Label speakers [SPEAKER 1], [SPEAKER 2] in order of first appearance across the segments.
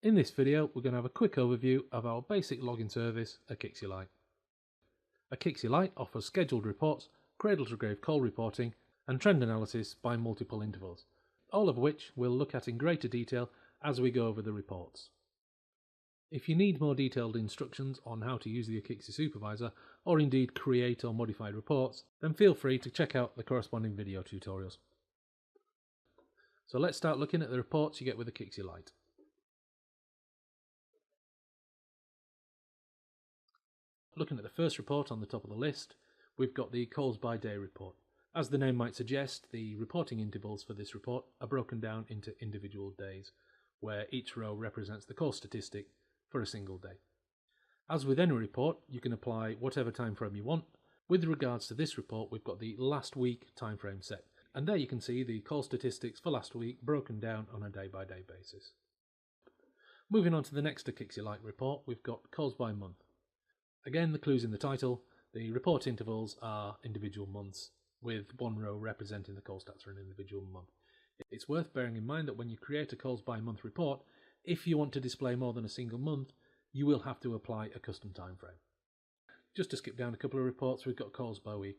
[SPEAKER 1] In this video, we're going to have a quick overview of our basic logging service, Akixi Lite. Akixi Lite offers scheduled reports, cradle-to-grave call reporting, and trend analysis by multiple intervals, all of which we'll look at in greater detail as we go over the reports. If you need more detailed instructions on how to use the Akixi Supervisor, or indeed create or modify reports, then feel free to check out the corresponding video tutorials. So let's start looking at the reports you get with Akixi Lite. Looking at the first report on the top of the list, we've got the calls by day report. As the name might suggest, the reporting intervals for this report are broken down into individual days, where each row represents the call statistic for a single day. As with any report, you can apply whatever time frame you want. With regards to this report, we've got the last week time frame set, and there you can see the call statistics for last week broken down on a day-by-day basis. Moving on to the next Akixi Lite report, we've got calls by month. Again, the clue's in the title. The report intervals are individual months, with one row representing the call stats for an individual month. It's worth bearing in mind that when you create a calls by month report, if you want to display more than a single month, you will have to apply a custom time frame. Just to skip down a couple of reports, we've got calls by week.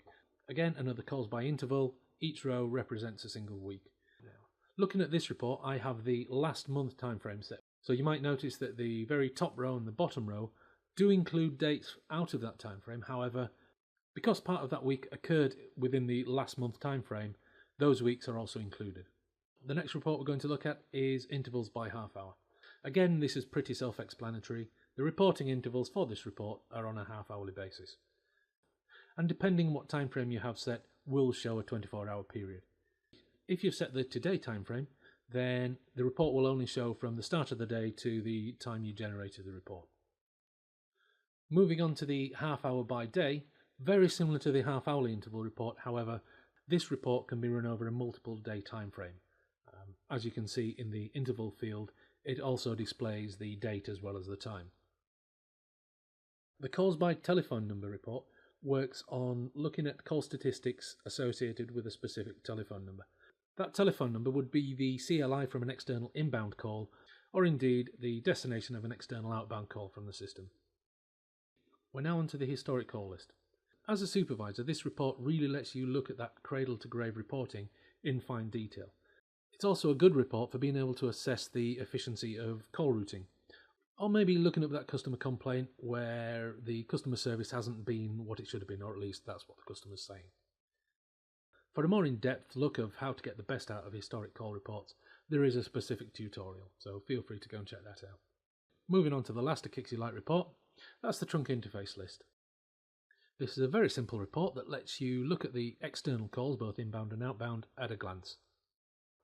[SPEAKER 1] Again, another calls by interval. Each row represents a single week. Now, looking at this report, I have the last month time frame set. So you might notice that the very top row and the bottom row do include dates out of that time frame. However, because part of that week occurred within the last month time frame, those weeks are also included. The next report we're going to look at is intervals by half hour. Again, this is pretty self-explanatory. The reporting intervals for this report are on a half-hourly basis. And depending on what time frame you have set, will show a 24-hour period. If you've set the today time frame, then the report will only show from the start of the day to the time you generated the report. Moving on to the half hour by day, very similar to the half hourly interval report, however, this report can be run over a multiple day time frame. As you can see in the interval field, it also displays the date as well as the time. The calls by telephone number report works on looking at call statistics associated with a specific telephone number. That telephone number would be the CLI from an external inbound call, or indeed the destination of an external outbound call from the system. We're now onto the historic call list. As a supervisor, this report really lets you look at that cradle-to-grave reporting in fine detail. It's also a good report for being able to assess the efficiency of call routing, or maybe looking at that customer complaint where the customer service hasn't been what it should have been, or at least that's what the customer's saying. For a more in-depth look of how to get the best out of historic call reports, there is a specific tutorial, so feel free to go and check that out. Moving on to the last Akixi Lite report, that's the trunk interface list. This is a very simple report that lets you look at the external calls, both inbound and outbound, at a glance.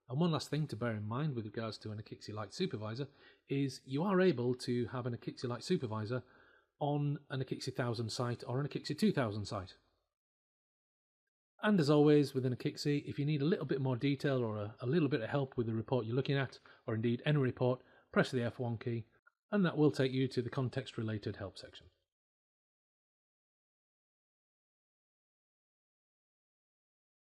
[SPEAKER 1] And one last thing to bear in mind with regards to an Akixi Lite supervisor is you are able to have an Akixi Lite supervisor on an Akixi 1000 site or an Akixi 2000 site. And as always within Akixi, if you need a little bit more detail or a little bit of help with the report you're looking at, or indeed any report, press the F1 key, and that will take you to the context related help section.